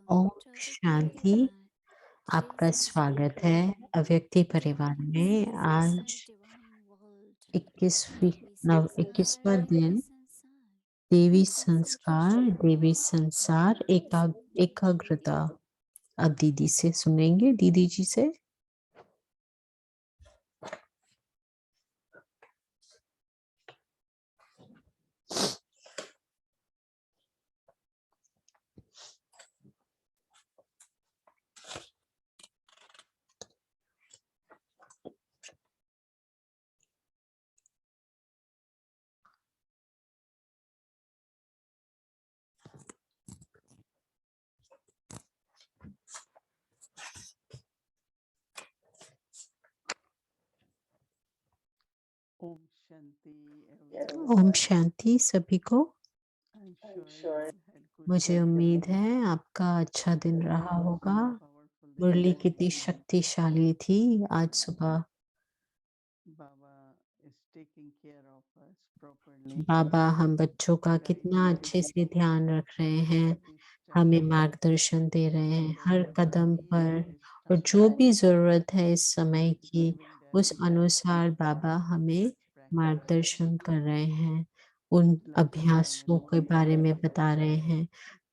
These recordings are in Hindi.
ओम शांति। आपका स्वागत है अव्यक्ति परिवार में। आज 21वीं नव 21वां दिन देवी संस्कार देवी संसार एकाग्रता। अब दीदी से सुनेंगे, दीदी जी से। ओम शांति एवरीवन। ओम शांति सभी को। I am sure you all had good मुझे डे। उम्मीद है आपका अच्छा दिन रहा इट वाज होगा। सो पावरफुल दिस मुरली कितनी मॉर्निंग। शक्तिशाली थी आज सुबह। बाबा is taking care of us properly, बाबा हम बच्चों का कितना गाइडिंग अच्छे अस से ध्यान रख रहे हैं, एवरी स्टेप हमें मार्गदर्शन दे रहे हैं हर अकॉर्डिंग टू द कदम पर। नीड दिस और टाइम। जो भी जरूरत है इस समय ही इज की, गिविंग दैट उस अनुसार बाबा हमें प्रैक्टिस, मार्गदर्शन कर रहे हैं, उन लाइक अभ्यासों के हार्मोनी, बारे में बता रहे हैं।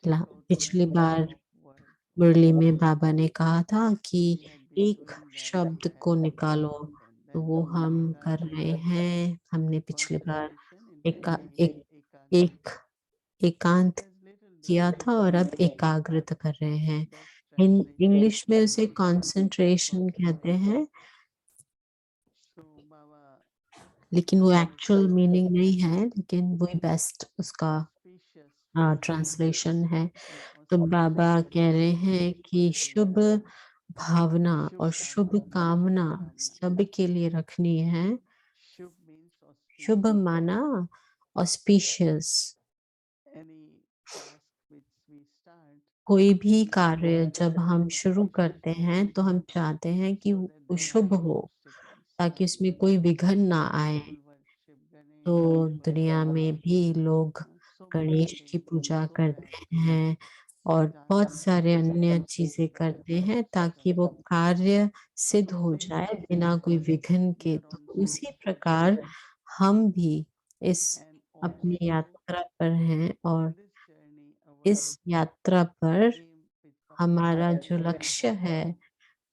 टेक आउट पिछली वन बार ऑफ वर्ड मुरली में बाबा ने कहा था कि वी हैड बीन एक डूइंग दैट, वी शब्द को हैड निकालो, तो then वो हम कर एकाग्र रहे हैं। हमने पिछली बार concentration एका, into एक, ekagrit. एक एकांत It has little किया था difference और in अब English. एकाग्रत कर रहे हैं। Best इन translation इंग्लिश में is उसे कंसंट्रेशन कहते concentration. हैं, So Baba लेकिन वो is एक्चुअल मीनिंग नहीं saying है, लेकिन वही बेस्ट उसका auspicious wishes ट्रांसलेशन है। and तो auspicious बाबा कह रहे wishes हैं कि everybody शुभ has. भावना और शुभ Shubh कामना kamna. सब के लिए रखनी है। Shubh means शुभ auspicious. माना auspicious. Any task which we start, कोई भी we want कार्य that जब to be हम शुरू auspicious करते हैं तो हम चाहते हैं कि so that वो there is शुभ no हो, obstacles. ताकि उसमें कोई विघ्न ना आए। People worship तो Ganesh, people दुनिया में worship भी लोग so many गणेश की things पूजा so that करते हैं और बहुत Japa सारे Japa अन्य Japa चीजें करते हैं ताकि etc. वो कार्य सिद्ध So हो same जाए as बिना कोई विघ्न we के। are तो on उसी journey प्रकार हम भी इस and अपनी also यात्रा पर हैं, और in this journey our इस यात्रा पर aim with Baba हमारा is जो लक्ष्य है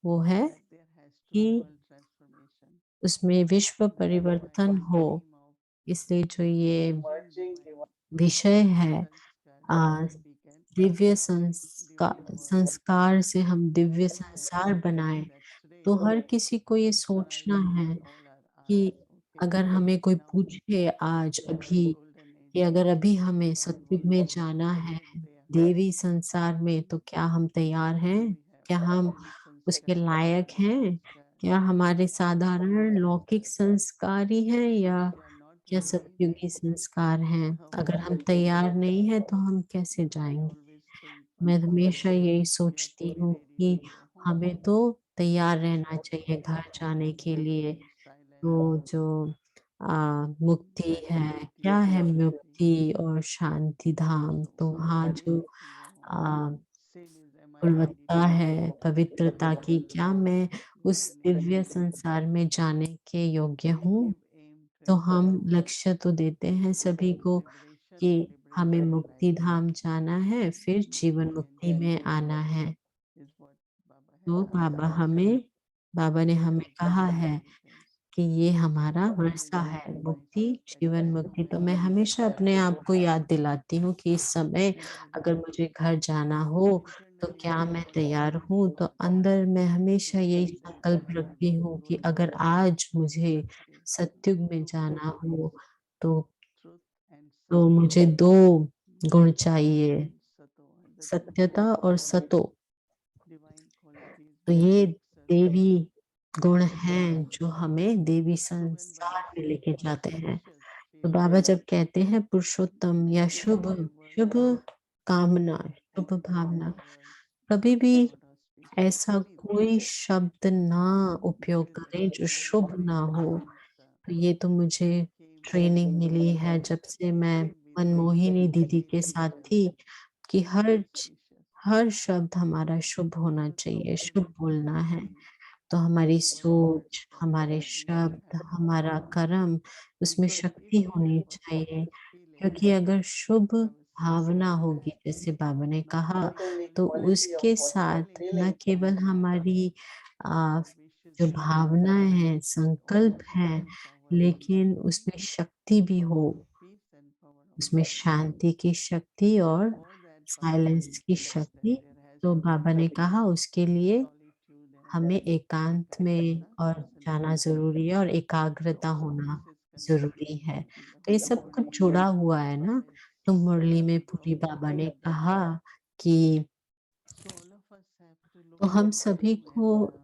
वो है that there has to कि be world transformation. उसमें विश्व That's why परिवर्तन the हो। theme of इसलिए जो ये merging divine विषय है, sanskar so uh, that we can Divya divine world. संस्कार से हम दिव्य So संसार बनाएं, that तो today हर किसी को ये I सोचना है all are कि asked, okay, अगर हमें कोई now पूछे आज in the अभी golden age कि अगर अभी of हमें divine सत्युग world, में what जाना should है, we prepare? देवी संसार में, तो क्या हम तैयार Do हैं? we have क्या हम ordinary उसके sanskar, लायक samadhi हैं? sanskar? क्या हमारे Or साधारण लौकिक संस्कार ही हैं, if या we are not क्या ready, सतयुगी then संस्कार हैं? how अगर we हम will तैयार proceed? नहीं है तो हम कैसे I जाएंगे? always think मैं Baba हमेशा यही we have to सोचती be हूँ ready to कि go home. हमें तो तैयार रहना So चाहिए घर जाने के just लिए। in silence, तो जो मुक्ति है, tranquility क्या है and shanti, मुक्ति और शांति धाम? so तो वहाँ we जो have to go home. Uh, Same is, am I ready गुणवत्ता to go है पवित्रता की, क्या मैं उस दिव्य divinely? संसार में जाने के योग्य We हूँ? give aim to तो हम everybody लक्ष्य तो देते हैं सभी को liberation कि and हमें liberation मुक्ति life. धाम जाना है, फिर जीवन Unity and मुक्ति में unity आना है। is what Baba has तो asked us बाबा ने to हमें live this कहा है existence. कि ये So हमारा always वर्षा I है, keep मुक्ति myself at जीवन that मुक्ति। तो मैं point हमेशा अपने आप को याद दिलाती हूँ कि इस समय and अगर everybody. मुझे घर जाना हो तो Internally क्या we मैं are तैयार हूँ? तो अंदर मैं हमेशा यही preparing that संकल्प I should रखती हूँ कि go to अगर आज मुझे Satguru. सत्युग में So जाना first is हो तो truth and satya. मुझे दो गुण Satya चाहिए, and sato are the two सत्यता और सतो। divine qualities तो which ये takes us देवी to गुण Satguru. हैं जो हमें देवी So when Baba संसार में says लेके जाते हैं। auspicious तो wishes, बाबा जब कहते हैं पुरुषोत्तम या शुभ, every word शुभ कामना, and Shubh every Bhavna, word कभी is भी not auspicious. ऐसा Anything. कोई शब्द ना उपयोग There is a करें जो शुभ Gayatri ना हो। mantra तो ये तो मुझे came ट्रेनिंग मिली है from जब से मैं sitting with मनमोहिनी दीदी Devi के साथ Baba थी, कि is auspicious. हर शब्द हमारा शुभ होना So चाहिए, शुभ बोलना है। beautifully तो हमारी expressed सोच, हमारे here शब्द, and हमारा कर्म उसमें because if शक्ति we होनी put चाहिए। this feeling क्योंकि अगर शुभ of भावना होगी, sincerity जैसे बाबा ने not कहा, only in तो words उसके but साथ in न केवल actions, हमारी अ, we जो should show भावनाएँ हैं, that संकल्प oneness हैं, and power of लेकिन love, उसमें शक्ति भी हो, peace and power of उसमें love. शांति की शक्ति और For that साइलेंस की purpose, शक्ति। there has तो to बाबा ने be कहा उसके लिए solitude and हमें एकांत में vipassana, और जाना concentration. ज़रूरी है और So एकाग्रता all होना this is ज़रूरी connected है। in the तो ये whole सब कुछ body जुड़ा हुआ है ना। with तो मुरली में love. पूरी बाबा ने कहा कि So all of us have to look तो हम at सभी them को and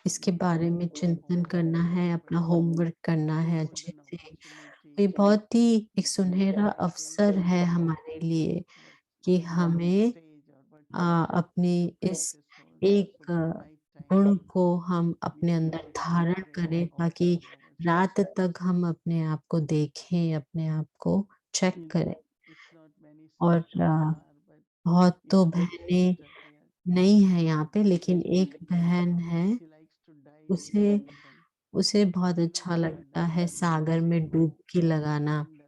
इसके बारे में do our चिंतन homework करना है, अपना properly. होमवर्क करना It's a है अच्छे golden से। opportunity ये बहुत ही एक to सुनहरा exchange अवसर है हमारे लिए with कि on this हमें stage or virtually अपनी the इस precious souls. So एक that night time गुण को हम we अपने can अंदर really धारण करें, ताकि observe रात ourselves. तक हम अपने आप को देखें, अपने आप को चेक करें। It's not many और souls so far, but बहुत if तो one बहनें sister here, नहीं है यहाँ पे, लेकिन एक बहन है, she likes to dive in उसे the ocean. उसे बहुत She अच्छा loves to लगता है dive and सागर में see डुबकी the लगाना। wonder.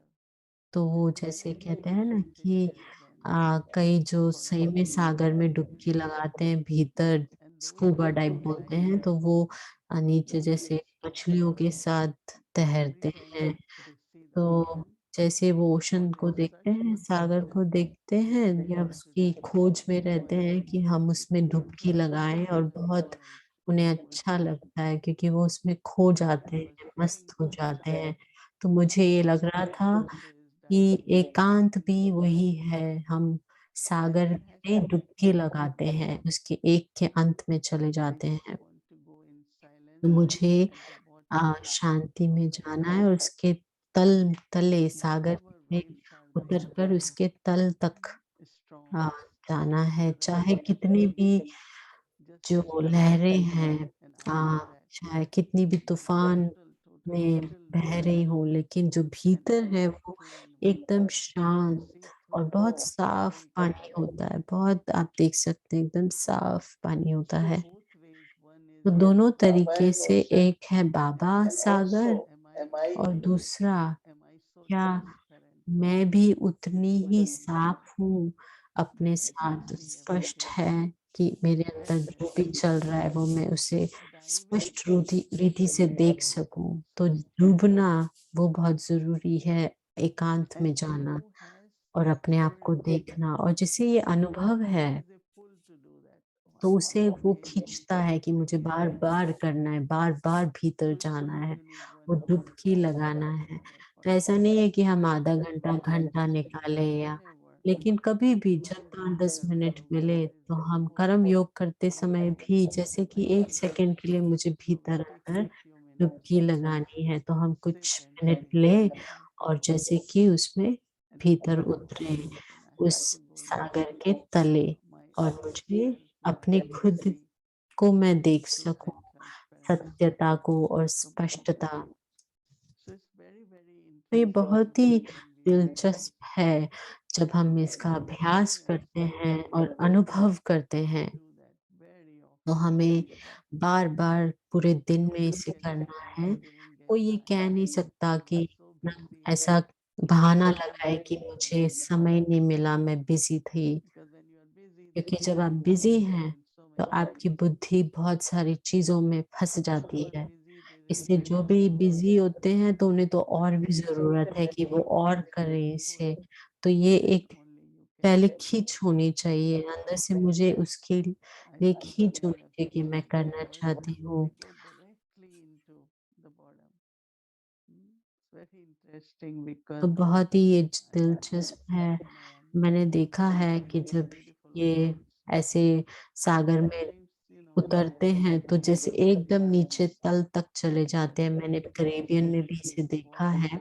तो वो And जैसे whenever कहते the हैं ना ocean कि changes and कई जो for सही में सागर में डुबकी लगाते हैं भीतर, and those scuba souls dive who बोलते dive हैं, तो वो नीचे the जैसे next मछलियों के साथ every तैरते time हैं। they see the तो ocean जैसे वो or ओशन they को देखते search हैं, for the सागर को ocean, देखते they हैं, feel या into उसकी that खोज में रहते water हैं कि हम उसमें so डुबकी लगाएं, और बहुत right उन्हें अच्छा wonderful. लगता है क्योंकि वो उसमें खो So जाते I was हैं, very मस्त हो जाते impressed हैं। तो मुझे ये लग रहा when था she says that कि एकांत भी we वही है, हम सागर there has to में be डुबकी लगाते हैं, उसके एक के अंत में चले I जाते just हैं। want to go in तो silence मुझे at the bottom Shanti of में that जाना है और ocean. उसके तल तले सागर Whatever में waves are there, उतरकर उसके तल तक storms, जाना है, चाहे currents, कितनी भी just जो stand लहरें there हैं, and allow that चाहे कितनी भी तूफान total में बह stillness रही हो, लेकिन जो and भीतर है very वो clean एकदम water शांत see और through बहुत साफ very पानी clearly. होता है। बहुत आप देख सकते हैं, एकदम साफ पानी होता So है। both ways, one is तो दोनों तरीके से, एक है बाबा सागर am और दूसरा I so क्या transparent मैं भी उतनी ही with साफ हूँ अपने that I can साथ, see स्पष्ट everything है कि मेरे अंदर very जो भी clearly. चल रहा है वो मैं उसे Diving स्पष्ट रीति से देख सकूं। तो डूबना वो बहुत जरूरी है, एकांत and में जाना who has और अपने आप pull को देखना। और जिसे ये अनुभव है, there is a pull to do that. तो I उसे want वो again and खींचता है कि मुझे बार बार करना है, बार बार भीतर so it's जाना not है, you need वो 1 hour डुबकी for लगाना है। meditation or तो for ऐसा नहीं है कि हम आधा घंटा घंटा meditation निकाले, या whenever लेकिन कभी भी you जब can just 5-10 मिनट observe मिले, what is तो that हम pull कर्म योग करते समय and भी जैसे कि when 1 सेकंड के लिए मुझे so भीतर take अंदर few minutes डुबकी लगानी है, तो हम sit कुछ and मिनट feel ले that और जैसे कि उसमें and भीतर feel उतरे and I उस have to go Sagar deeper के तले, my और own मुझे self अपने to खुद see को मैं देख truth सकूं, and transparency सत्यता को और completely. स्पष्टता। So it's very तो ये बहुत ही interesting when we दिलचस्प है जब हम इसका and अभ्यास very करते हैं aspirational और अनुभव करते to हैं। do that very तो often हमें बार बार पूरे दिन no में one इसे can करना say है। I didn't get कोई ये time कह नहीं सकता I was कि so ना busy ऐसा I बहाना couldn't लगाए कि मुझे समय नहीं मिला, मैं बिजी थी। because when you are busy then क्योंकि you जब are आप बिजी involved हैं, in so तो many आपकी things बुद्धि बहुत सारी चीजों में फंस and those जाती who are है। busy they will इससे जो भी बिजी होते हैं, तो उन्हें तो और भी definitely जरूरत है कि वो और feel करें a pull इसे। तो ये that एक only you can पहले do खींच होनी चाहिए अंदर से, मुझे उसके I लिए think खींच we होनी have चाहिए to कि मैं change करना words चाहती so हूँ। we go directly into the bottom. It's very interesting तो because बहुत ही ये I have दिलचस्प है। seen मैंने देखा है कि very जब beautiful ये souls ऐसे and सागर में sometimes उतरते हैं, तो जैसे एकदम नीचे तल तक चले जाते हैं। when मैंने कैरेबियन में भी इसे देखा water है,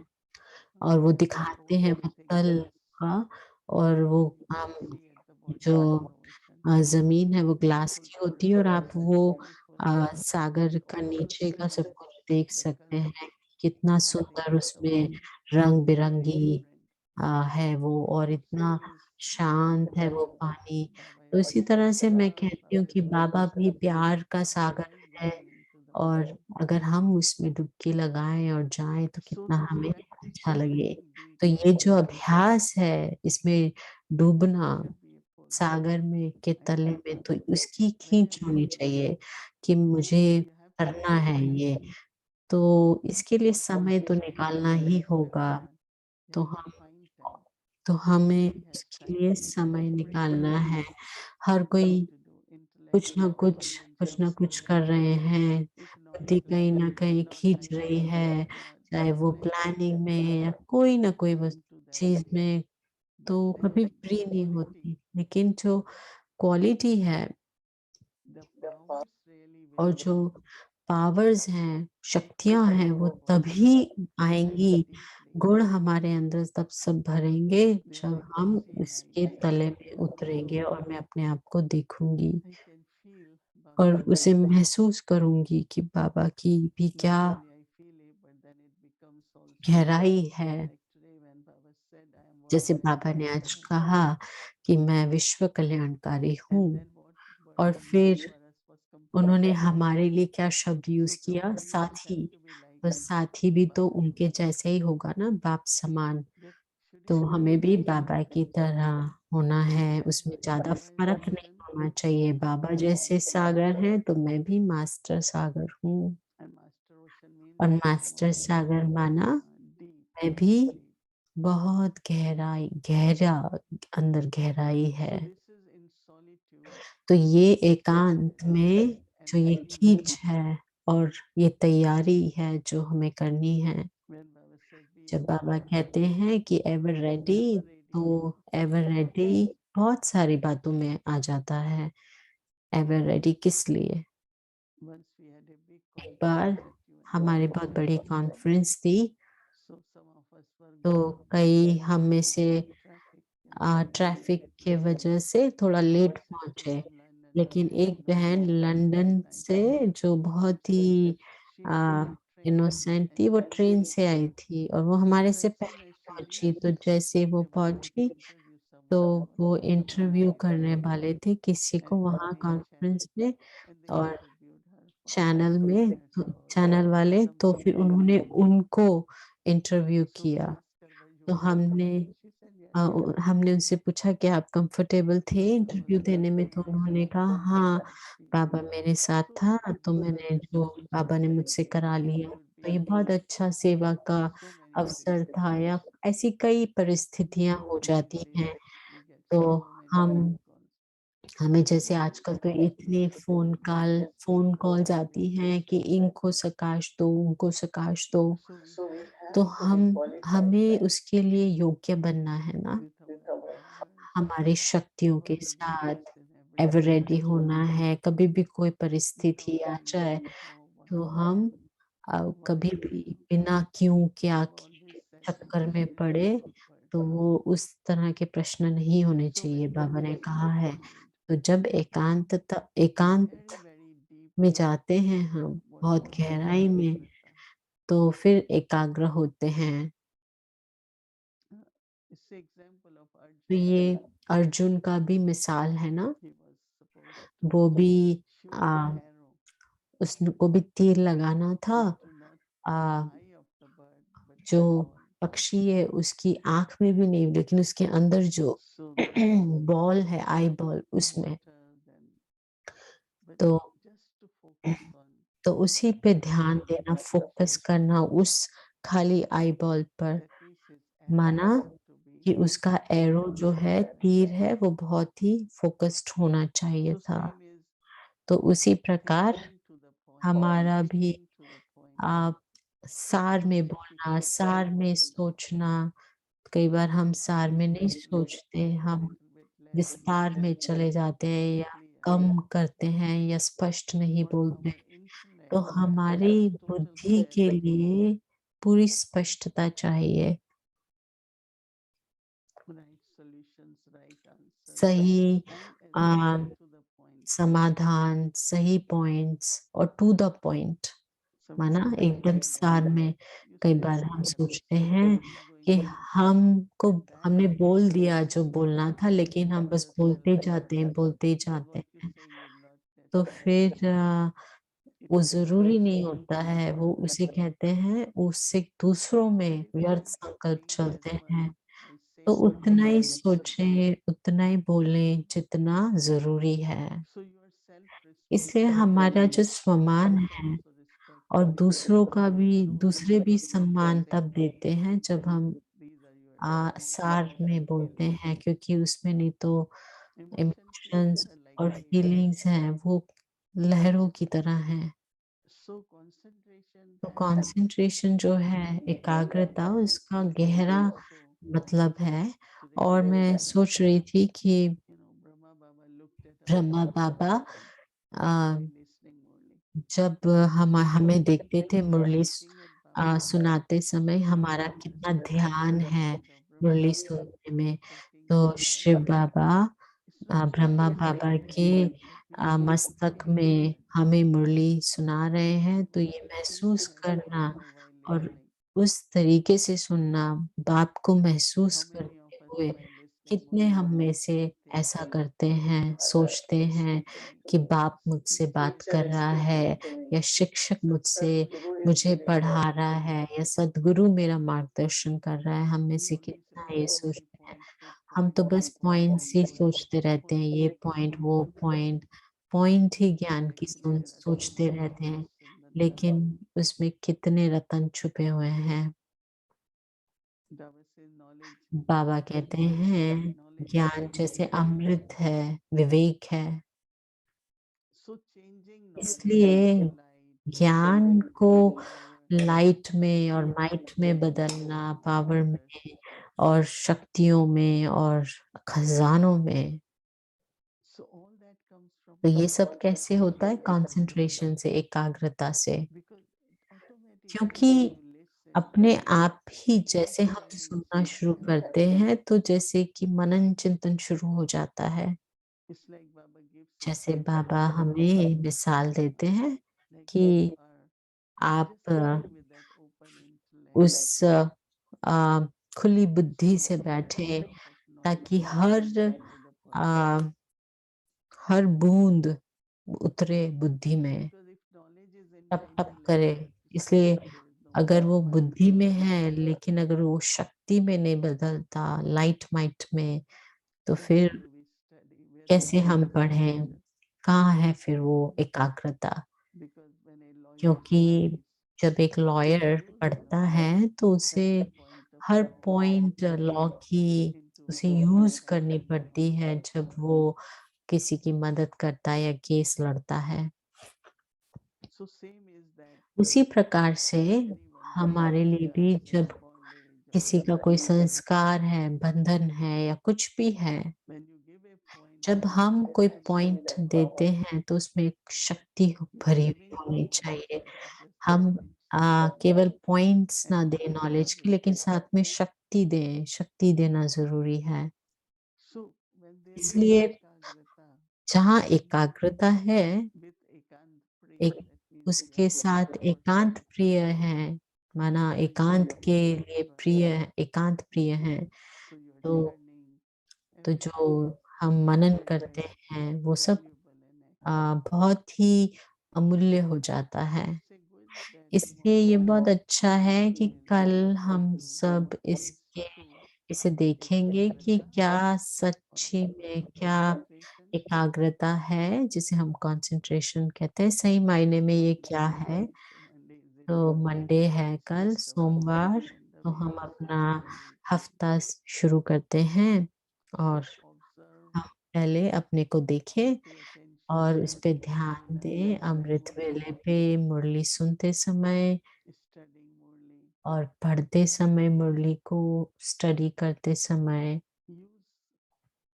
और वो दिखाते हैं total वो तल thickness का, और वो you can see at the जो bottom of the ocean जमीन है वो ग्लास beautiful की होती है, और आप वो beautiful सागर का also नीचे का see सब कुछ देख the सकते colors हैं, कितना of सुंदर the उसमें water रंग very बिरंगी vibrant है वो और इतना Same is शांत है वो Baba. पानी। Baba तो is इसी तरह से मैं Baba, कहती हूँ Baba कि is बाबा भी Krishna. प्यार का He is सागर right है down into the और bottom. अगर हम उसमें डुबकी लगाएँ और जाएँ तो So कितना this हमें practice अच्छा is लगे। very deep तो ये जो and अभ्यास है इसमें डूबना very full. सागर में के And तले में तो उसकी when you खींच have होनी this, चाहिए कि मुझे you have to करना है ये। understand तो इसके लिए what समय तो is निकालना ही होगा। Bhavan. You तो have to हम find time. तो हमें Everybody has उसके time. लिए समय निकालना Everybody है। has हर something कोई to do. कुछ Intellect न is कुछ, full in कुछ some न कुछ sort. कर रहे हैं। बुद्धि Economically, कहीं न कहीं not खींच time रही for है, sadhana, चाहे वो discipline, प्लानिंग में या कोई न कोई बस into that. चीज़ में But तो कभी then the फ्री नहीं quality, होती। लेकिन जो क्वालिटी है the powers really will और जो come पावर्स हैं, शक्तियाँ when हैं, we वो तभी focus very आएँगी, deeply. गुण हमारे अंदर तब सब भरेंगे Then जब I can हम see, I इसके can तले में feel, उतरेंगे और मैं अपने आप को देखूँगी I can feel और Baba. उसे महसूस करूँगी कि बाबा की भी Not क्या only I feel it, but then it becomes also गहराई है। like today when Baba said, I am जैसे working बाबा ने आज towards. कहा कि मैं विश्व कल्याणकारी And हूँ then what और Baba used फिर for us was उन्होंने compassion. हमारे लिए क्या शब्द So यूज़ किया compassion has साथी, to be like तो साथी भी तो Baba. उनके जैसे ही होगा ना बाप समान। There तो shouldn't be हमें भी any बाबा की तरह होना है, उसमें ज़्यादा फ़र्क नहीं comparison. होना चाहिए। बाबा जैसे सागर हैं, तो मैं भी मास्टर सागर हूँ And Master Ocean और means मास्टर more सागर माना deep, मैं भी deep. बहुत गहरा अंदर गहराई So है। this is in solitude तो ये and एकांत में and जो ये खींच preparation. है और ये तैयारी है जो हमें करनी है। When Baba said be जब ever बाबा ready, कहते हैं कि एवर रेडी, ever ready. तो एवर रेडी बहुत सारी बातों में आ जाता है। एवर रेडी किस लिए? Once we had a big एक conference बार at हमारी UNC. बहुत बड़ी कॉन्फ्रेंस थी, So some of us were तो going कई हम में से because of traffic and some were traffic late. के वजह से थोड़ा लेट One sister पहुंचे। from London लेकिन came एक and बहन visited us that London night. से जो बहुत ही She was by train innocent and थी, वो she ट्रेन came. से आई थी और वो हमारे So से as soon पहले as she पहुंची। तो realized जैसे वो they were going to पहुंची interview तो someone वो इंटरव्यू करने वाले थे किसी को and वहाँ main channel, कॉन्फ्रेंस में and they और interviewed her for चैनल 15 में minutes or चैनल वाले, तो something फिर like that. उन्होंने उनको इंटरव्यू So we किया। asked her, were you तो comfortable? She said yes. हमने उनसे पूछा कि आप कंफर्टेबल थे So it was इंटरव्यू देने में? तो very उन्होंने कहा comfortable हाँ, experience. बाबा मेरे साथ So था that तो was मैंने our जो solution. बाबा ने मुझसे करा It लिया। could तो ये be बहुत अच्छा सेवा का so many अवसर things. था या ऐसी कई परिस्थितियाँ हो These जाती days हैं। we get तो so many हम phone calls. हमें जैसे But आजकल तो इतने फ़ोन कॉल्स आती हैं कि इनको सकाश दो, उनको सकाश दो। so we तो हमें उसके लिए योग्य बनना है ना, with our powers, हमारी शक्तियों के ever साथ readiness in every ever ready situation, होना है। कभी भी कोई we परिस्थिति don't आ जाए, really know तो why, हम why कभी to भी do. बिना क्यों, क्या Baba के always said this चक्कर is में very पड़े, awkward. तो वो उस तरह के प्रश्न नहीं होने So चाहिए, when बाबा we ने are in कहा है। solitude, तो जब एकांत very में deeply जाते हैं हम, what बहुत is गहराई में, ekagrata. तो फिर एकाग्र होते हैं। It's the example of तो Arjun. ये अर्जुन का भी मिसाल है ना, He was supposed to वो भी shoot an आ, arrow उसको भी तीर लगाना था। into not the uh, eye of the bird, but जो eyeball. पक्षी है उसकी आँख में भी नहीं, लेकिन उसके अंदर जो So that बॉल है, आई was बॉल उसमें। better than, but तो just to focus on उसी पे ध्यान eyeball, देना, फ़ोकस करना उस खाली आई बॉल पर, that means his arrow माना had to be कि उसका एरो जो है, focused. तीर है, वो बहुत ही फ़ोकस्ड होना चाहिए So था। same is तो उसी प्रकार thinking to the point, हमारा भी speaking to the point, आप सार में बोलना, specifically to the सार में point. सोचना। कई बार हम सार में नहीं सोचते, Speak a हम little bit less, विस्तार में चले जाते more हैं या clear. कम करते हैं या स्पष्ट नहीं For बोलते। our तो intellect, हमारी total बुद्धि के clarity, लिए पूरी स्पष्टता चाहिए, right solutions, right answers, सही and a, right to the point. समाधान, सही पॉइंट्स और टू द पॉइंट, Some माना people एकदम say, सार में। you कई said बार so हम much, सोचते so हैं easygoing. कि हमको and that हमने बोल दिया जो process बोलना था, लेकिन हम बस yourself, बोलते ही so जाते what you हैं। say you'll not तो test me, फिर it वो ज़रूरी becomes नहीं होता है, routine. वो उसे कहते हैं, उससे दूसरों But में if व्यर्थ I संकल्प say as चलते per हैं, I तो say उतना ही something, सोचें, उतना ही बोलें जितना ज़रूरी है। so your self इसलिए respect हमारा जो and सम्मान others है also respect और you. So when दूसरे you भी you सम्मान say तब that देते हैं जब हम these are your सार emotions में and बोलते feelings, हैं, क्योंकि उसमें नहीं तो emotion feelings emotions are like और waves. फीलिंग्स हैं, वो लहरों की तरह हैं। So concentration तो has कंसंट्रेशन जो है, एकाग्रता, उसका गहरा also, मतलब है। today और मैं सोच रही थी कि Brahma Baba looked at our Brahma Baba a, while listening only. जब हमें देखते थे मुरली Looking at Baba, सुनाते समय Baba हमारा कितना understood ध्यान है that Brahma मुरली Baba सुनने में, talking तो to us. Shiv Baba It's not Brahma just बाबा के that we are मस्तक listening, में हमें मुरली सुना रहे हैं, तो but ये to feel महसूस that करना Baba while और listening. उस तरीके से सुनना, बाप को महसूस How many of करते us हुए, while listening कितने Murli हम में से think ऐसा करते हैं, सोचते हैं कि कि बाप मुझसे teacher बात is कर रहा teaching है, me, या शिक्षक मुझे Sadguru is पढ़ा guiding रहा me. है, या सद्गुरु मेरा मार्गदर्शन कर रहा है। हम में We से only कितना ये only see सोचते हैं। हम तो points, बस पॉइंट्स ही सोचते रहते हैं, ये पॉइंट, वो पॉइंट, पॉइंट ही ज्ञान की कितने रत्न सोचते रहते कितने हैं, सुंदरता। लेकिन उसमें कितने रतन छुपे हुए हैं। Baba says knowledge Baba is कहते like हैं, knowledge is ज्ञान like जैसे waves. अमृत है, विवेक है। So changing knowledge इसलिए into light, ज्ञान को power, लाइट में और and माइट में बदलना, पावर wonders. में और शक्तियों में और खजानों में, So all that comes from तो ये सब कैसे होता है? concentration कंसंट्रेशन से, एकाग्रता से। because automatically क्योंकि when you listen, अपने आप ही your जैसे हम understanding सुनना starts शुरू coming. करते हैं, तो जैसे कि मनन चिंतन शुरू हो जाता है। It's like Baba gives जैसे example, बाबा हमें मिसाल देते हैं like कि you are आप just sitting with that open intellect, उस खुली बुद्धि से open बैठे, heart of ताकि knowledge flowing to the point. अ, हर बूंद उतरे बुद्धि में, Because if knowledge is in the टप-टप intellect, करे। it's like इसलिए there is no अगर वो power. बुद्धि में है, लेकिन अगर वो शक्ति में नहीं बदलता, लाइट माइट में, तो So where फिर do we study? Where do we कैसे हम पढ़ें? concentrate? कहाँ है फिर वो एकाग्रता? Because when a lawyer क्योंकि studies, जब एक he लॉयर use पढ़ता है, तो उसे every point of her law point law की into उसे यूज़ understanding करनी पड़ती है, जब वो किसी की मदद करता है या केस लड़ता है। so same is that उसी प्रकार से anyone who हमारे लिए भी has जब bondage or किसी का कोई संस्कार है, बंधन है या कुछ भी है, when you give a point, जब you हम have कोई to give पॉइंट देते हैं, तो उसमें एक शक्ति not भरी हुई giving होनी points, चाहिए। but just हम giving strength केवल पॉइंट्स ना and दें नॉलेज की, लेकिन understanding. साथ में शक्ति दें, शक्ति देना ज़रूरी है। So when there is इसलिए ekagrata, जहाँ with एकाग्रता है, with ekant priya, एक that means उसके when साथ devotion एकांत प्रिय है, माना एकांत के is लिए present, प्रिय, एकांत प्रिय है, so your तो learning, तो जो everything हम मनन is करते हैं, वो सब valuable and accurate. बहुत ही अमूल्य हो जाता है। So it's a good that इसलिए ये tomorrow बहुत अच्छा है कि we will कल listen हम to सब these two, इसे देखेंगे कि ekagrata क्या or सच्ची में क्या concentration एकाग्रता है, जिसे हम कंसंट्रेशन कहते हैं। सही मायने में on ये क्या Monday. है? So Monday is a तो मंडे है कल, first of सोमवार, and the तो week हम अपना starts on weekend. हफ्ता शुरू करते हैं, और So observe, हम पहले अपने को देखें pay attention और उस to पे Murli ध्यान दें, listening to अमृत Murli, वेले पे मुरली सुनते समय studying Murli. और पढ़ते समय, मुरली को स्टडी करते समय Use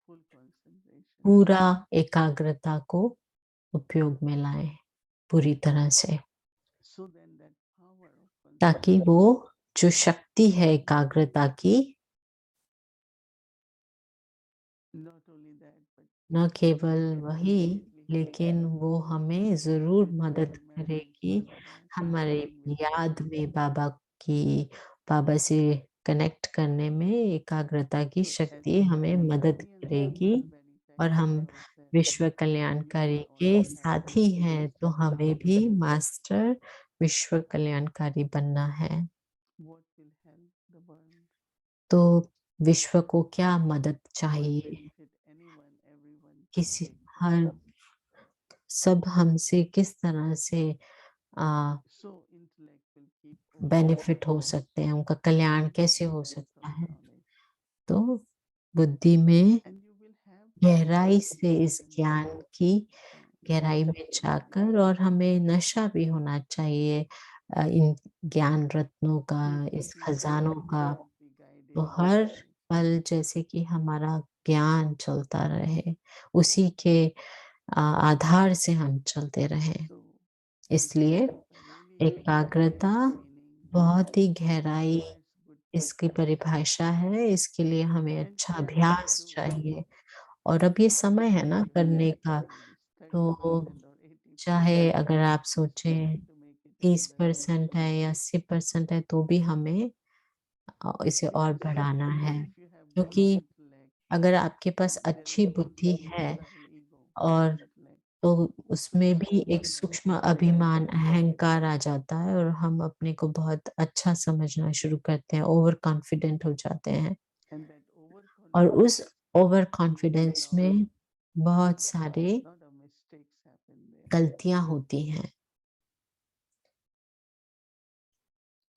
full concentration. पूरा एकाग्रता को उपयोग में लाएं, पूरी तरह से, So then that power of ताकि concentration, वो जो शक्ति है एकाग्रता की, not only that, but न केवल it will वही, definitely help लेकिन वो हमें ज़रूर with your मदद remembrance करेगी of Baba, हमारे staying with याद Baba. में बाबा की, बाबा से कनेक्ट करने में एकाग्रता की So as शक्ति we हमें become मदद real करेगी self-development और हम practitioners, then विश्व we कल्याणकारी will के also have साथी हैं, confidence तो to हमें become भी the मास्टर विश्व कल्याणकारी बनना है। what will help the world, तो विश्व को क्या मदद what चाहिए? benefit anyone, everyone to किसी take from हर us. सब हमसे किस तरह से So intellect will keep opening benefit हो doors सकते हैं, उनका कल्याण with कैसे हो depth सकता of है? knowledge, तो बुद्धि में and you will have गहराई confidence से to इस continue ज्ञान की गहराई में developing जाकर, और हमें नशा भी होना चाहिए इन ज्ञान रत्नों का, so इस that we खजानों का। cannot be तो guided हर by पल जैसे कि हमारा ज्ञान चलता रहे, उसी के आधार से हम चलते रहें। so इसलिए a really deep एकाग्रता meaning बहुत ही गहराई requires good इसकी practice, परिभाषा है, इसके लिए हमें and अच्छा as we अभ्यास do चाहिए। और अब ये समय है ना maybe करने का। तो 30% or 80%, चाहे अगर आप we still सोचें have to make it in 30% है या 80% है, तो भी हमें इसे और because बढ़ाना है। if you have good क्योंकि intellect, अगर आपके पास there will अच्छी be बुद्धि no है subtle ego in और intellect. तो So उसमें भी just एक like that, सूक्ष्म अभिमान, अहंकार आ जाता है और हम अपने को बहुत अच्छा समझना शुरू करते हैं, ओवर कॉन्फिडेंट हो जाते हैं। and that और उस overconfidence over creates confidence lot of में बहुत सारे mistakes happen there. गलतियां होती हैं।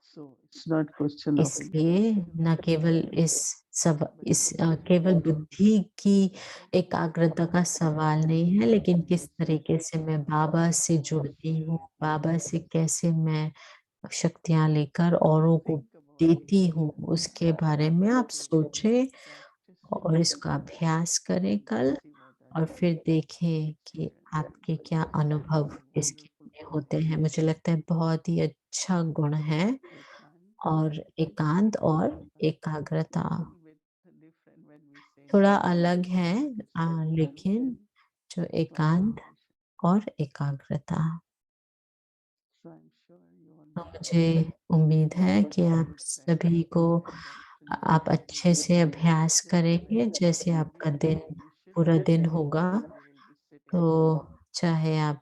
So it's not question of इसलिए न केवल इस सब but इस question केवल of बुद्धि की how एकाग्रता का to सवाल नहीं है, develop लेकिन my किस तरीके से मैं बाबा से जुड़ती हूँ, spirit. बाबा से कैसे मैं शक्तियाँ लेकर औरों को Think about देती it हूँ, उसके बारे में आप to सोचें practice और it इसका अभ्यास करें and कल, see what are और the फिर देखें कि experience. आपके क्या अनुभव It's a इसके wonderful में होते practice. हैं। मुझे लगता है बहुत ही अच्छा गुण है। Ekant, और एकांत और एकाग्रता little bit different when we say थोड़ा silence. अलग है, Silence लेकिन and जो एकांत concentration. और एकाग्रता, So I'm sure you all तो will मुझे उम्मीद है कि have आप good सभी practice को and that आप अच्छे से अभ्यास करेंगे। today जैसे आपका maybe दिन you should पूरा be दिन sitting होगा, and you will be sitting तो चाहे आप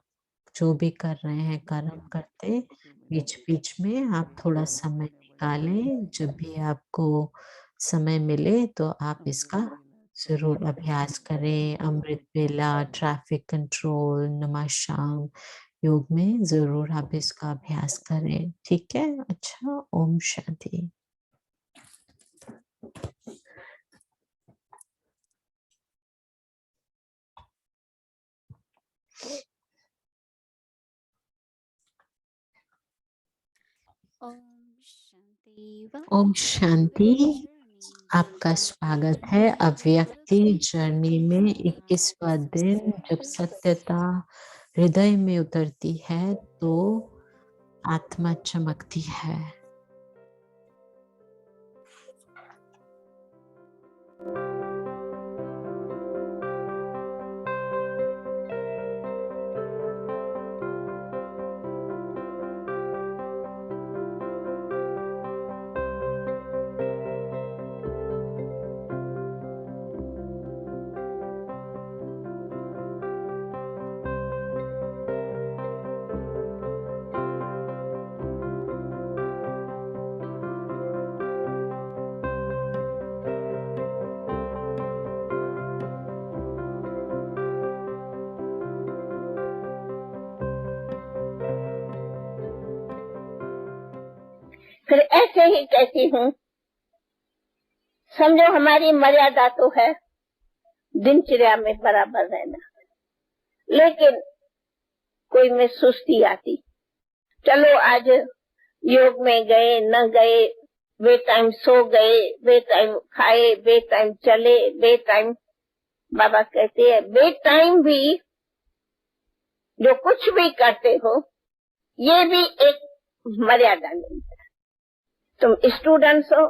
जो भी कर रहे हैं but कर्म give करते, a few minutes बीच-बीच में आप during थोड़ा the समय whenever you are निकालें। free जब भी आपको समय मिले तो आप Amrit इसका Vela ज़रूर chapter अभ्यास करें। अमृत वेला, ट्रैफिक कंट्रोल, नमः योग में ज़रूर आप इसका अभ्यास करें। ठीक है? अच्छा, ओम शांति। ओम शांति। आपका स्वागत है अव्यक्ति जर्नी में 21वां दिन। जब सत्यता हृदय में उतरती है तो आत्मा चमकती है। फिर ऐसे ही कहती हूँ, समझो हमारी मर्यादा तो है दिनचर्या में बराबर रहना, लेकिन कोई में सुस्ती आती। चलो आज योग में गए न गए, बे टाइम सो गए, बे टाइम खाए, बे टाइम चले, बे टाइम। बाबा कहते हैं बे टाइम भी जो कुछ भी करते हो ये भी एक मर्यादा नहीं है। तुम स्टूडेंट्स हो,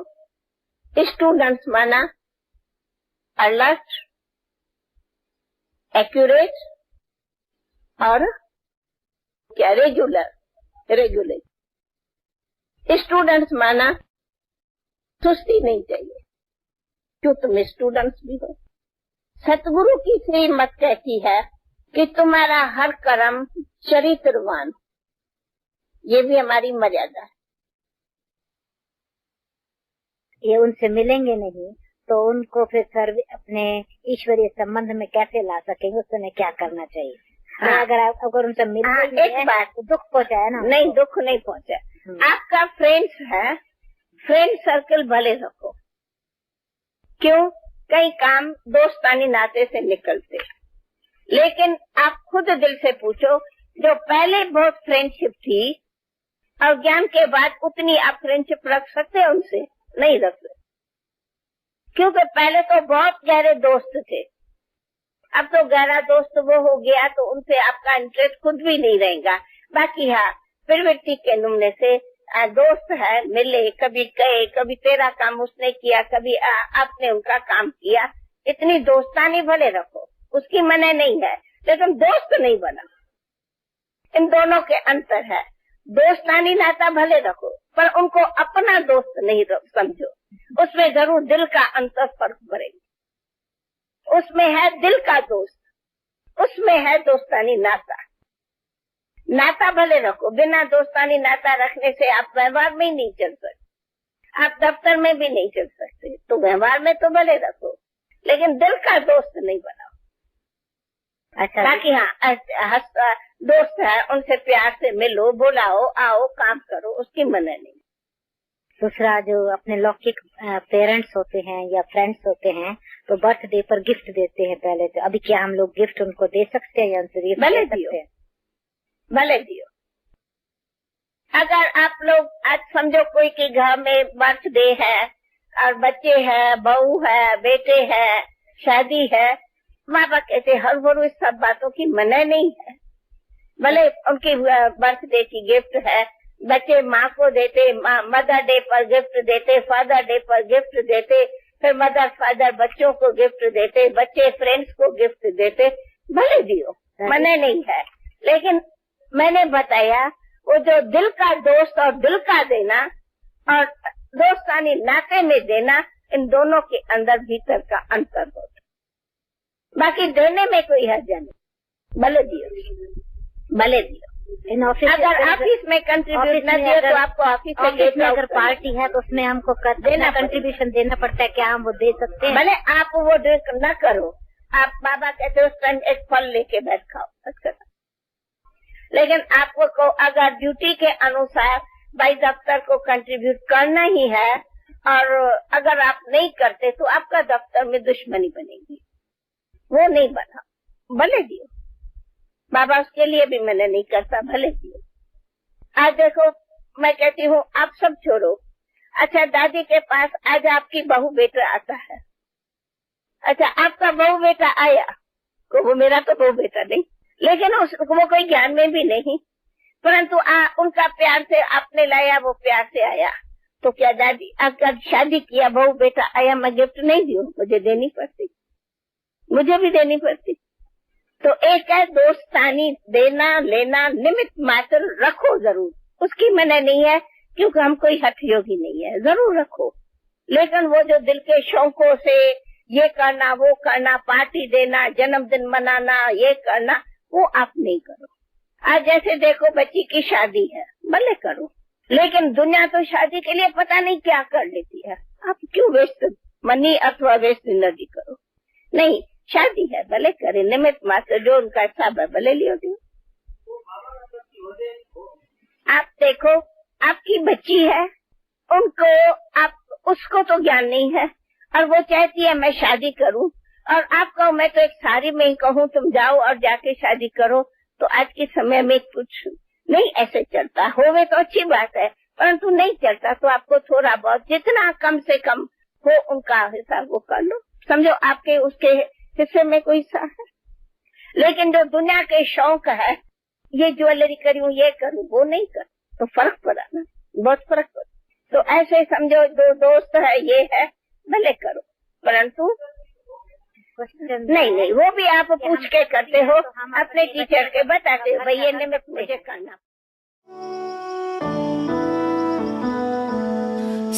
स्टूडेंट्स माना अलर्ट, एक्यूरेट और क्या रेगुलर। स्टूडेंट्स माना सुस्ती नहीं चाहिए, क्यों तुम स्टूडेंट्स भी हो। सतगुरु की श्रीमत कहती है कि तुम्हारा हर कर्म चरित्रवान, ये भी हमारी मर्यादा है। ये उनसे मिलेंगे नहीं तो उनको फिर सर्व अपने ईश्वरीय संबंध में कैसे ला सकेंगे, उसमें क्या करना चाहिए। हाँ। अगर उनसे मिलते एक बात, तो दुख पहुंचाए ना। नहीं, दुख नहीं पहुंचा। आपका फ्रेंड्स है, फ्रेंड सर्कल भले रखो, क्यों, कई काम दोस्तानी नाते से निकलते, लेकिन आप खुद दिल से पूछो, जो पहले बहुत फ्रेंडशिप थी और ज्ञान के बाद उतनी आप फ्रेंडशिप रख सकते हैं उनसे? नहीं रख सकते, क्योंकि पहले तो बहुत गहरे दोस्त थे, अब तो गहरा दोस्त वो हो गया तो उनसे आपका इंटरेस्ट खुद भी नहीं रहेगा। बाकी हाँ, प्रवृत्ति के नमूने से दोस्त है, मिले, कभी गए, कभी तेरा काम उसने किया, कभी आपने उनका काम किया, इतनी दोस्तानी भले रखो, उसकी मना नहीं है, लेकिन दोस्त नहीं बना। इन दोनों के अंतर है। दोस्तानी नाता भले रखो, पर उनको अपना दोस्त नहीं समझो, उसमें जरूर दिल का अंतर फर्क पड़ेगा। उसमें है दिल का दोस्त, उसमें है दोस्तानी नाता। नाता भले रखो, बिना दोस्तानी नाता रखने से आप व्यवहार में ही नहीं चल सकते, आप दफ्तर में भी नहीं चल सकते, तो व्यवहार में तो भले रखो, लेकिन दिल का दोस्त नहीं बनाओ। अच्छा, बाकी हाँ, दोस्त है, उनसे प्यार से मिलो, बुलाओ, आओ, काम करो, उसकी मना नहीं। दूसरा, जो अपने लौकिक पेरेंट्स होते हैं या फ्रेंड्स होते हैं तो बर्थडे पर गिफ्ट देते हैं पहले, तो अभी क्या हम लोग गिफ्ट उनको दे सकते हैं या उनसे गिफ्ट भले ले सकते दियो, हैं? भले दियो। अगर आप लोग आज समझो कोई के घर में बर्थडे है और बच्चे हैं, बहू है, बेटे है, शादी है, माँ बाप कहते हर भरू इस सब बातों की मना नहीं है। भले उनकी बर्थडे की गिफ्ट है, बच्चे माँ को देते, मदर डे पर गिफ्ट देते, फादर डे पर गिफ्ट देते, फिर मदर फादर बच्चों को गिफ्ट देते, बच्चे फ्रेंड्स को गिफ्ट देते, भले दियो, मना नहीं है। लेकिन मैंने बताया वो जो दिल का दोस्त और दिल का देना और दोस्तानी नाते में देना, इन दोनों के अंदर भीतर का अंतर होता। बाकी देने में कोई हर्ज नहीं, भले दियो, भले दियो। इन ऑफिस, अगर ऑफिस में कंट्रीब्यूट न दियो तो आपको ऑफिस से अगर पार्टी है तो उसमें हमको देना, कंट्रीब्यूशन देना पड़ता है, क्या हम वो दे सकते हैं? भले आप वो ड्रिंक न करो, आप बाबा कहते हो टाइम एक फल लेके बैठ खाओ, अच्छा, लेकिन आपको अगर ड्यूटी के अनुसार भाई दफ्तर को कंट्रीब्यूट करना ही है और अगर आप नहीं करते तो आपका दफ्तर में दुश्मनी बनेगी, वो नहीं बना, भले दियो। बाबा उसके लिए भी मैंने नहीं करता, भले दियो। आज देखो, मैं कहती हूँ आप सब छोड़ो, अच्छा दादी के पास आज आपकी बहू बेटा आता है, अच्छा आपका बहू बेटा आया, तो वो मेरा तो बहू बेटा नहीं, लेकिन वो कोई ज्ञान में भी नहीं, परंतु उनका प्यार से आपने लाया, वो प्यार से आया, तो क्या दादी अगर शादी किया, बहू बेटा आया, मैं गिफ्ट नहीं दूं? मुझे देनी पड़ती, मुझे भी देनी पड़ती। तो एक है दोस्तानी देना लेना, निमित्त मात्र रखो जरूर, उसकी मना नहीं है, क्योंकि हम कोई हठ योगी नहीं है, जरूर रखो, लेकिन वो जो दिल के शौकों से ये करना वो करना, पार्टी देना, जन्मदिन मनाना, ये करना, वो आप नहीं करो। आज जैसे देखो बच्ची की शादी है, भले करो, लेकिन दुनिया तो शादी के लिए पता नहीं क्या कर लेती है, आप क्यों वेस्ट मनी अथवा वेस्ट एनर्जी करो? नहीं, शादी है भले करे, निमित्त मात्र जो उनका हिसाब है भले लियो दियो। आप देखो आपकी बच्ची है, उनको आप उसको तो ज्ञान नहीं है और वो चाहती है मैं शादी करूं, और आप कहो मैं तो एक सारी में ही कहूँ तुम जाओ और जाके शादी करो, तो आज के समय में कुछ नहीं ऐसे चलता। होवे तो अच्छी बात है, परंतु नहीं चलता तो आपको थोड़ा बहुत जितना कम से कम हो उनका हिसाब वो कर लो, समझो आपके उसके हिस्से में कोई हिस्सा है। लेकिन जो दुनिया के शौक है, ये ज्वेलरी करूं ये करूं वो नहीं कर, तो फर्क पड़ा ना, बहुत फर्क पड़ा। तो ऐसे समझो दो दोस्त है, ये है भले करो, परंतु नहीं, वो भी आप पूछ के करते हो, अपने टीचर के बताते हो, भाई ये निमित्त मुझे करना।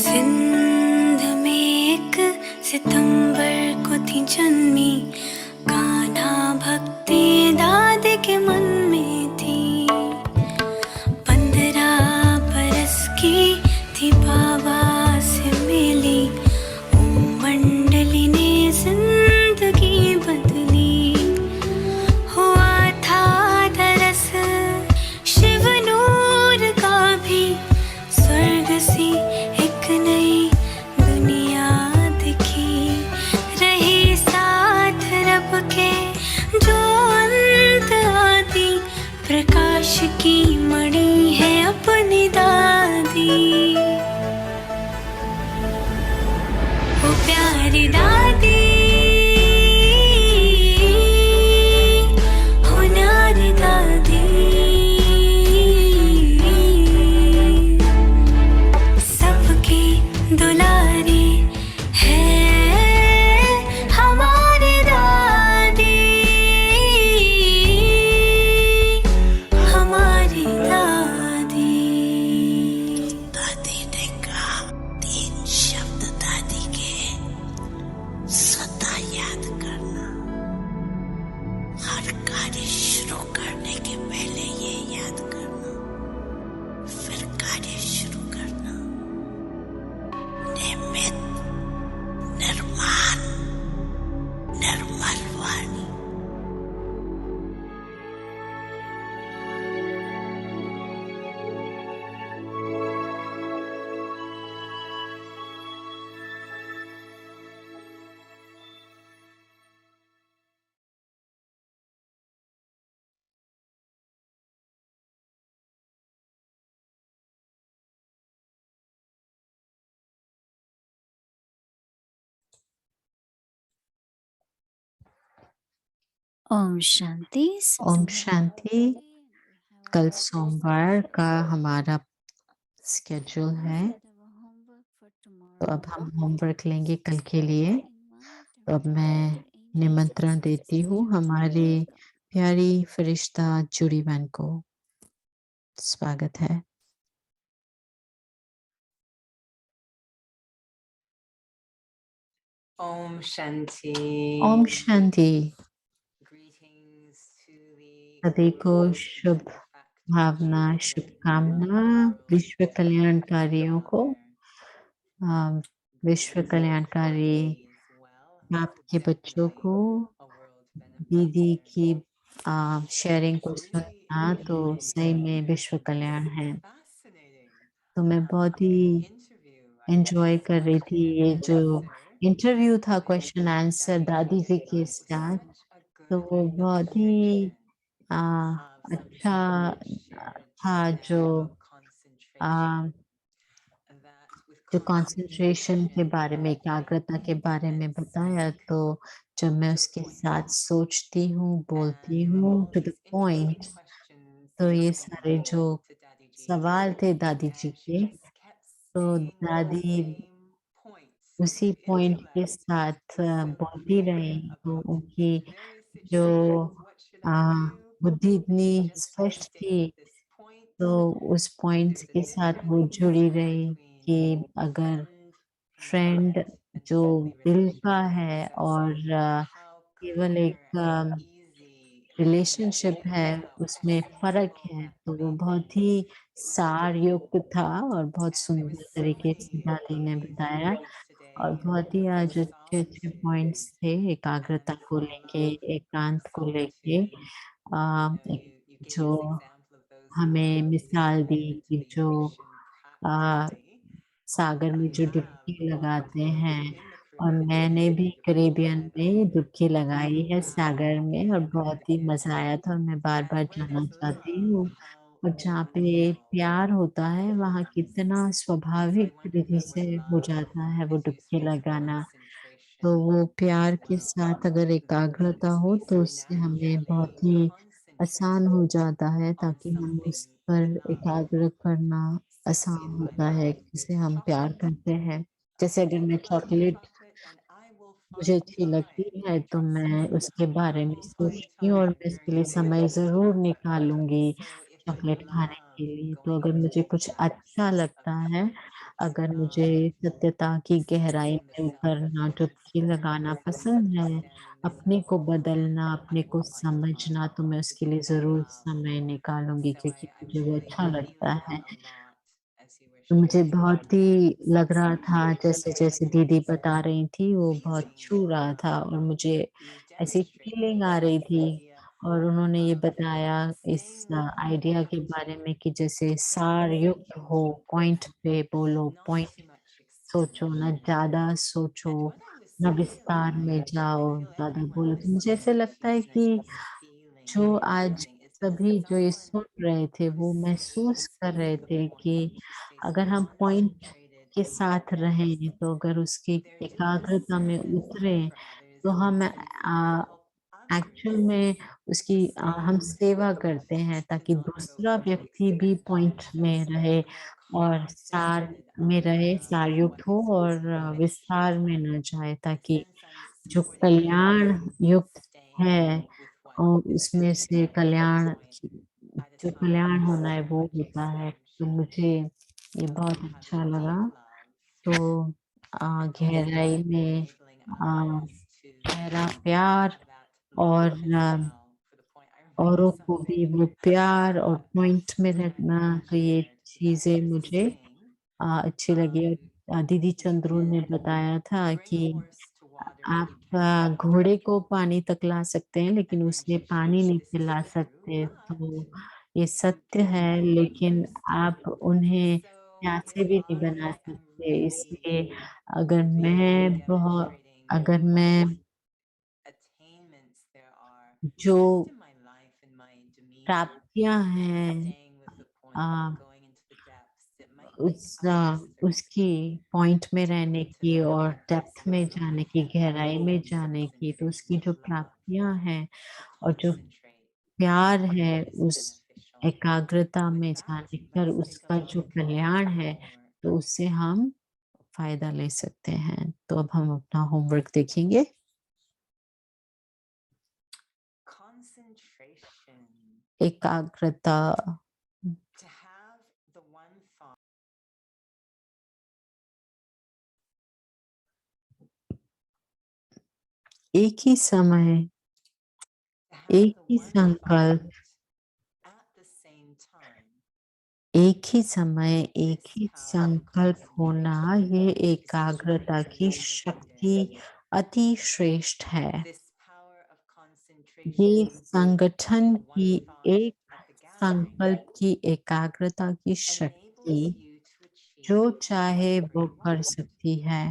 सिंधु सितंबर को थी जन्मी, कान्हा भक्ति दादी के मन में थी। 15 बरस की थी बाबा से मिली, ओम मंडली ने जिंदगी बदली। हुआ था दरस शिव नूर का भी, स्वर्ग सी एक नई दुनिया दिखी। रही साथ रब के जो अंत आदि, प्रकाश की मणि है अपनी दादी। वो प्यारी दादी, हो न्यारी दादी, सबकी दुलारी है हमारी दादी, हमारी दादी। दादी ने कहा 3 शब्द दादी के सदा याद करना। हर कार्य शुरू करने के पहले ये याद करना, फिर कार्य शुरू करना। निमित्त, निर्माण, निर्मल वाणी। ओम शांति। ओम शांति। कल सोमवार का हमारा स्केड्यूल है, तो अब हम होमवर्क लेंगे कल के लिए। तो अब मैं निमंत्रण देती हूँ हमारी प्यारी फरिश्ता जूडी वैन को। स्वागत है। Om Shanti. Om Shanti. Greetings to the सभी को शुभ भावना, शुभकामना। विश्व कल्याणकारियों को, विश्व कल्याणकारी आपके बच्चों को दीदी की शेयरिंग को सुनना तो सही में विश्व कल्याण है। तो मैं बहुत ही एंजॉय कर रही थी ये जो इंटरव्यू था, क्वेश्चन आंसर दादी जी के साथ, तो वो बहुत ही अच्छा था। जो कंसंट्रेशन के बारे में, एकाग्रता के बारे में बताया, तो जब मैं उसके साथ सोचती हूँ, बोलती हूँ टू द पॉइंट, तो ये सारे जो सवाल थे दादी जी के, तो दादी उसी पॉइंट के साथ बोलती रही। तो उनकी जो बुद्धि इतनी स्पष्ट थी, तो उस पॉइंट के साथ वो जुड़ी रही कि अगर फ्रेंड जो दिल का है और केवल एक रिलेशनशिप है, उसमें फ़र्क है, तो वो बहुत ही सार युक्त था और बहुत सुंदर तरीके से दादी ने बताया। और बहुत ही आज अच्छे-अच्छे पॉइंट्स थे एकाग्रता को लेके, एकांत को लेके। एक जो हमें मिसाल दी कि जो सागर में जो डुबकी लगाते हैं, और मैंने भी कैरिबियन में डुबकी लगाई है सागर में, और बहुत ही मज़ा आया था और मैं बार-बार जाना चाहती हूँ। और जहाँ पे प्यार होता है, वहाँ कितना स्वाभाविक विधि से हो जाता है वो डुबकी लगाना। तो वो प्यार के साथ अगर एकाग्रता हो, तो उससे हमें बहुत ही आसान हो जाता है, ताकि हम उस पर एकाग्र करना आसान होता है, जिसे हम प्यार करते हैं। जैसे अगर मैं चॉकलेट मुझे अच्छी लगती है, तो मैं उसके बारे में सोचती हूँ और मैं इसके लिए समय ज़रूर निकालूँगी चॉकलेट खाने के लिए। तो अगर मुझे कुछ अच्छा लगता है, अगर मुझे सत्यता की गहराई में उतरना, डुबकी लगाना पसंद है, अपने को बदलना, अपने को समझना, तो मैं उसके लिए ज़रूर समय निकालूँगी So क्योंकि I मुझे वो really अच्छा value लगता है। that a lot as you were तो मुझे sharing. बहुत ही लग रहा था जैसे-जैसे दीदी बता रही थी, वो बहुत छू Amazingly, रहा था और मुझे you ऐसी फीलिंग आ demonstrated रही this थी idea और उन्होंने ये of बताया इस staying with the आइडिया के point बारे में कि जैसे and सार युक्त हो, executing, पॉइंट पे बोलो, not पॉइंट too much सोचो, ना exposition. ज़्यादा सोचो, And when I was ना feeling विस्तार में like, I जाओ, feel ज़्यादा everyone बोलो। तो मुझे ऐसे listening लगता है is कि feeling जो what you're आज feeling. Is सभी जो ये someone सुन रहे थे, who वो महसूस stays कर रहे with the थे कि point, who stays अगर हम पॉइंट concentrated के on साथ their रहें, तो essence, अगर उसकी they're doing एकाग्रता में service उतरें, for others तो हम to help एक्चुअल others में उसकी हम stay सेवा करते हैं to ताकि not go दूसरा from the व्यक्ति भी पॉइंट experience में रहे more और सार concentrated में on रहे, what सारयुक्त हो it's और विस्तार beneficial. में ना जाए, And ताकि since I'm जो supporting you कल्याण युक्त staying है with what और उसमें benefits से you, कल्याण by the जो time कल्याण this होना है वो language होता है। तो exchange मुझे ये बहुत अच्छा positive लगा। love तो and also गहराई में enabling others to गहरा प्यार that और love as well. For the point, I remember औरों को भी something वो प्यार और पॉइंट में that my रखना, mom तो ये shared that चीज़ें there's a मुझे saying, अच्छी लगी और दीदी you चंद्रू ने can बताया था bring a कि horse to water, but you आप cannot घोड़े drink it. को पानी तक ला सकते हैं, लेकिन And then उसे she पानी shared, नहीं this is पिला true, सकते। but तो ये you सत्य है, can be लेकिन आप thirsty. उन्हें So प्यासे if भी नहीं बना I am सकते। really इसलिए अगर visually बहुत demonstrating अगर what मैं attainments there are जो just in my life and my demeanor प्राप्तियाँ and हैं staying with the a, point and going into the depths, it might make others उसकी thirsty पॉइंट में to go रहने into की that और depth. डेप्थ में So जाने की, गहराई I में am जाने sensing की, तो from उसकी this जो love प्राप्तियाँ हैं to और जो concentrate प्यार on है what is उस beneficial. एकाग्रता And with में that, जाने पर let's take a उसका जो look कल्याण at है, our homework. तो उससे हम फ़ायदा ले सकते हैं। तो अब हम अपना होमवर्क देखेंगे। Concentration. एकाग्रता To have the one thought. एक ही समय, To have एक the ही one संकल्प, thought at the same time एक ही समय, एक this ही power of संकल्प होना, concentration ये is एकाग्रता की शक्ति extraordinary. अति श्रेष्ठ है। This power of ये concentration संगठन of one की thought एक at the gathering संकल्प की एकाग्रता की शक्ति enables you to जो achieve चाहे whatever वो you कर want. सकती है।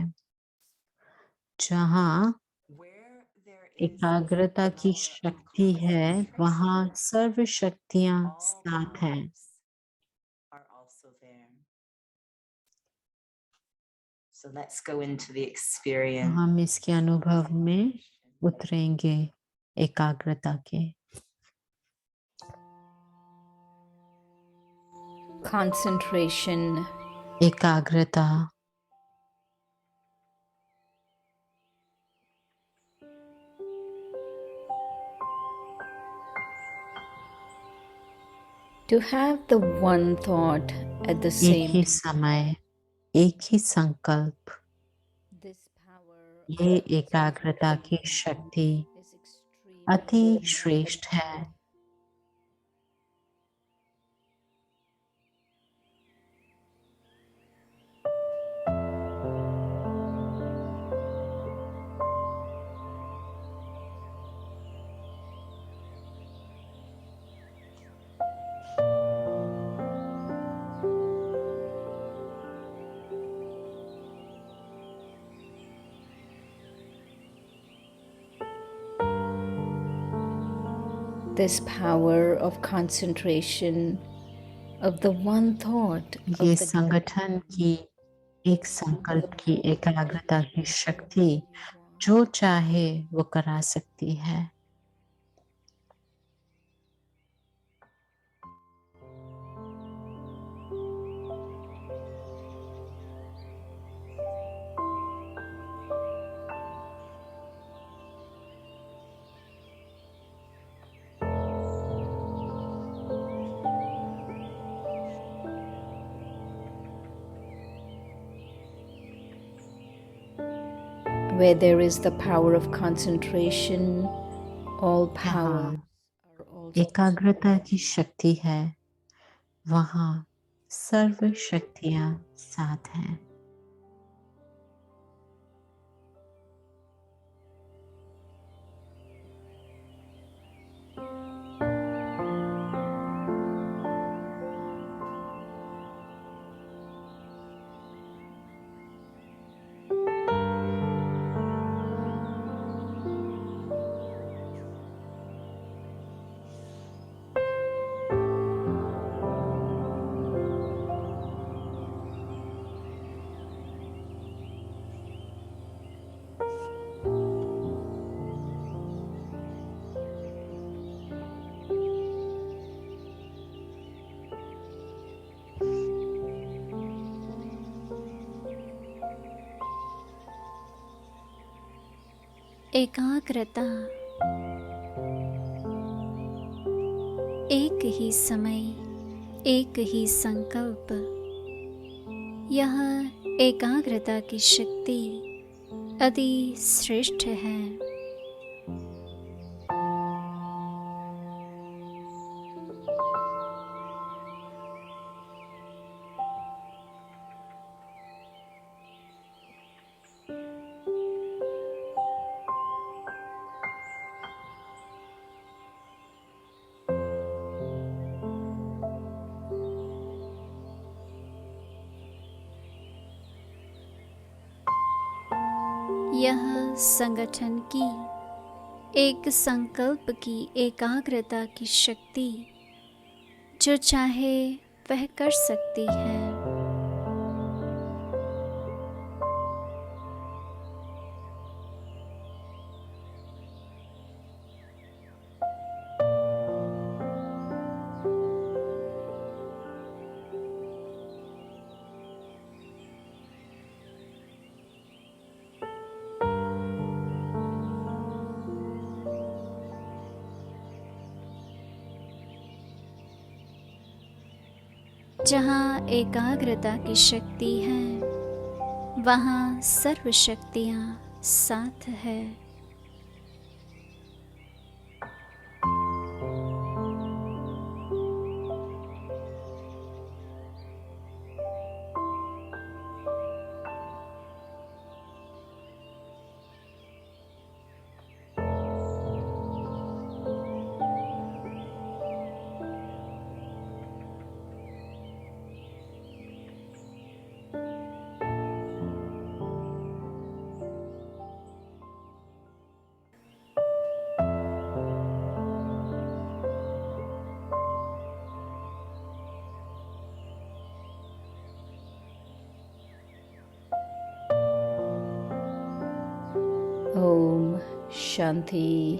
जहाँ Where there is एकाग्रता the की power of शक्ति है, वहाँ concentration, सर्व शक्तियाँ all साथ हैं। powers are also there. So let's go into the experience. हम इसके अनुभव में उतरेंगे एकाग्रता के। Concentration. एकाग्रता To have the one thought at the एक same ही time. समय, एक ही संकल्प, This power ये of एकाग्रता की शक्ति is extremely अति श्रेष्ठ है। this power of concentration of the one thought ये of the संगठन की एक संकल्प की एकाग्रता की शक्ति जो चाहे वो करा सकती है। where there is the power of concentration, all powers जहाँ are also एकाग्रता की शक्ति है, वहाँ सर्व शक्तियाँ साथ हैं। एकाग्रता एक ही समय, एक ही संकल्प, यह एकाग्रता की शक्ति अति श्रेष्ठ है। यह संगठन की एक संकल्प की एकाग्रता की शक्ति जो चाहे वह कर सकती है। जहाँ एकाग्रता की शक्ति है, वहाँ सर्व शक्तियाँ साथ है। Om Shanti